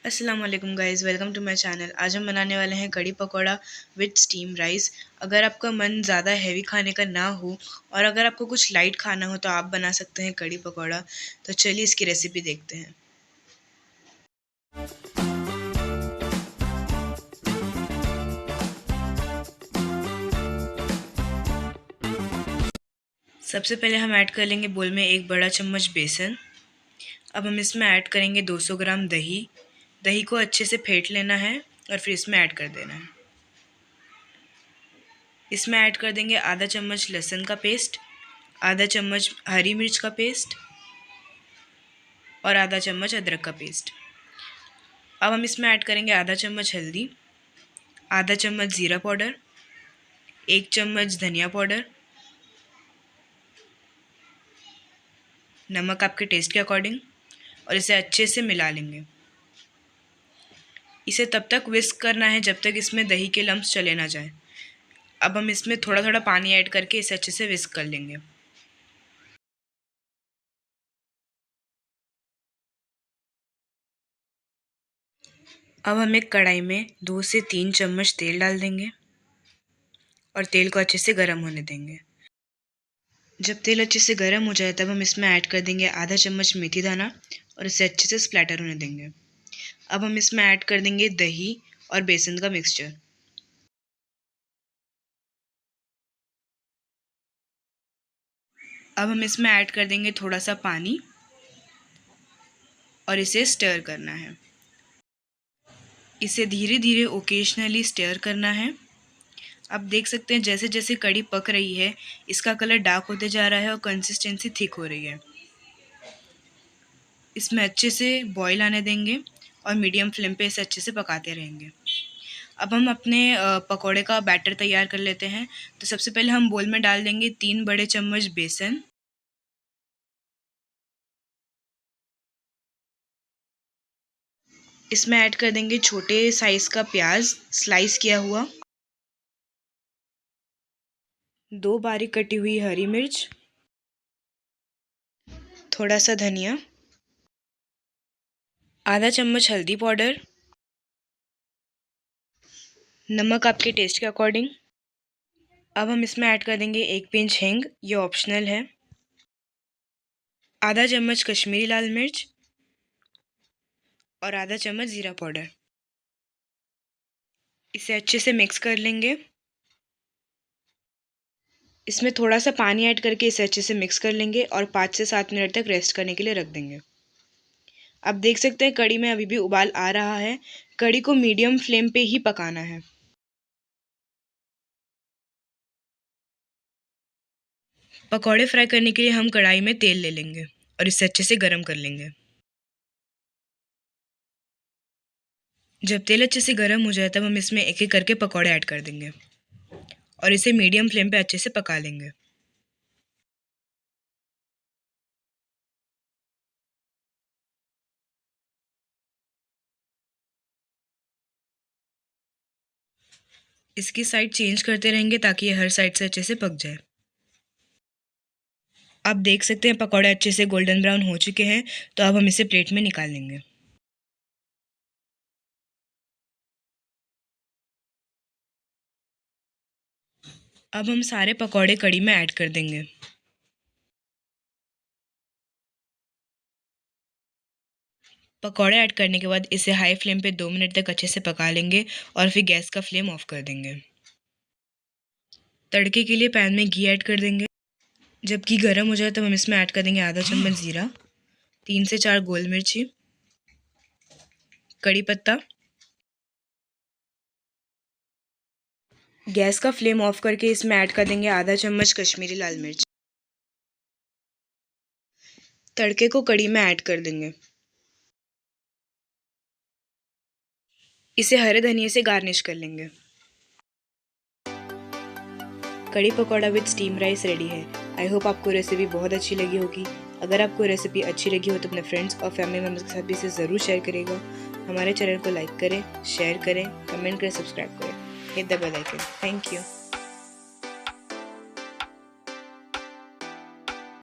अस्सलाम वालेकुम guys, welcome to my channel. आज हम बनाने वाले हैं कड़ी पकौड़ा विद स्टीम राइस। अगर आपका मन ज़्यादा हैवी खाने का ना हो और अगर आपको कुछ लाइट खाना हो तो आप बना सकते हैं कड़ी पकौड़ा। तो चलिए इसकी रेसिपी देखते हैं। सबसे पहले हम ऐड कर लेंगे बोल में 1 बड़ा चम्मच बेसन। अब हम इसमें ऐड करेंगे 200 ग्राम दही। दही को अच्छे से फेंट लेना है और फिर इसमें ऐड कर देना है। इसमें ऐड कर देंगे आधा चम्मच लहसुन का पेस्ट, आधा चम्मच हरी मिर्च का पेस्ट और आधा चम्मच अदरक का पेस्ट। अब हम इसमें ऐड करेंगे आधा चम्मच हल्दी, आधा चम्मच ज़ीरा पाउडर, 1 चम्मच धनिया पाउडर, नमक आपके टेस्ट के अकॉर्डिंग और इसे अच्छे से मिला लेंगे। इसे तब तक विस्क करना है जब तक इसमें दही के लम्स चले ना जाए। अब हम इसमें थोड़ा थोड़ा पानी ऐड करके इसे अच्छे से विस्क कर लेंगे। अब हम एक कढ़ाई में 2 से 3 चम्मच तेल डाल देंगे और तेल को अच्छे से गर्म होने देंगे। जब तेल अच्छे से गर्म हो जाए तब हम इसमें ऐड कर देंगे आधा चम्मच मेथी दाना और इसे अच्छे से स्प्लैटर होने देंगे। अब हम इसमें ऐड कर देंगे दही और बेसन का मिक्सचर। अब हम इसमें ऐड कर देंगे थोड़ा सा पानी और इसे स्टर करना है। इसे धीरे धीरे ओकेजनली स्टर करना है। आप देख सकते हैं जैसे जैसे कड़ी पक रही है इसका कलर डार्क होते जा रहा है और कंसिस्टेंसी थिक हो रही है। इसमें अच्छे से बॉईल आने देंगे और मीडियम फ्लेम पे इसे अच्छे से पकाते रहेंगे। अब हम अपने पकौड़े का बैटर तैयार कर लेते हैं। तो सबसे पहले हम बोल में डाल देंगे 3 बड़े चम्मच बेसन, इसमें ऐड कर देंगे छोटे साइज़ का प्याज स्लाइस किया हुआ, 2 बारीक कटी हुई हरी मिर्च, थोड़ा सा धनिया, आधा चम्मच हल्दी पाउडर, नमक आपके टेस्ट के अकॉर्डिंग। अब हम इसमें ऐड कर देंगे 1 पिंच हींग, ये ऑप्शनल है, आधा चम्मच कश्मीरी लाल मिर्च और आधा चम्मच ज़ीरा पाउडर। इसे अच्छे से मिक्स कर लेंगे। इसमें थोड़ा सा पानी ऐड करके इसे अच्छे से मिक्स कर लेंगे और 5 से 7 मिनट तक रेस्ट करने के लिए रख देंगे। आप देख सकते हैं कड़ी में अभी भी उबाल आ रहा है। कड़ी को मीडियम फ्लेम पे ही पकाना है। पकौड़े फ्राई करने के लिए हम कढ़ाई में तेल ले लेंगे और इसे अच्छे से गर्म कर लेंगे। जब तेल अच्छे से गर्म हो जाए तब हम इसमें एक एक करके पकौड़े ऐड कर देंगे और इसे मीडियम फ्लेम पे अच्छे से पका लेंगे। इसकी साइड चेंज करते रहेंगे ताकि ये हर साइड से अच्छे से पक जाए। आप देख सकते हैं पकौड़े अच्छे से गोल्डन ब्राउन हो चुके हैं। तो अब हम इसे प्लेट में निकाल लेंगे। अब हम सारे पकौड़े कड़ी में ऐड कर देंगे। पकौड़े ऐड करने के बाद इसे हाई फ्लेम पे 2 मिनट तक अच्छे से पका लेंगे और फिर गैस का फ्लेम ऑफ कर देंगे। तड़के के लिए पैन में घी ऐड कर देंगे। जब घी गर्म हो जाए तब हम इसमें ऐड कर देंगे आधा चम्मच ज़ीरा, 3 से 4 गोल मिर्ची, कड़ी पत्ता। गैस का फ्लेम ऑफ करके इसमें ऐड कर देंगे आधा चम्मच कश्मीरी लाल मिर्च। तड़के को कड़ी में ऐड कर देंगे। इसे हरे धनिए से गार्निश कर लेंगे। Kadhi pakora with steam rice ready है। आई होप आपको रेसिपी बहुत अच्छी लगी होगी। अगर आपको रेसिपी अच्छी लगी हो तो अपने फ्रेंड्स और फैमिली मेम्बर्स के साथ भी इसे ज़रूर शेयर करेगा। हमारे चैनल को लाइक करें, शेयर करें, कमेंट करें, सब्सक्राइब करें, hit the bell icon. Thank you.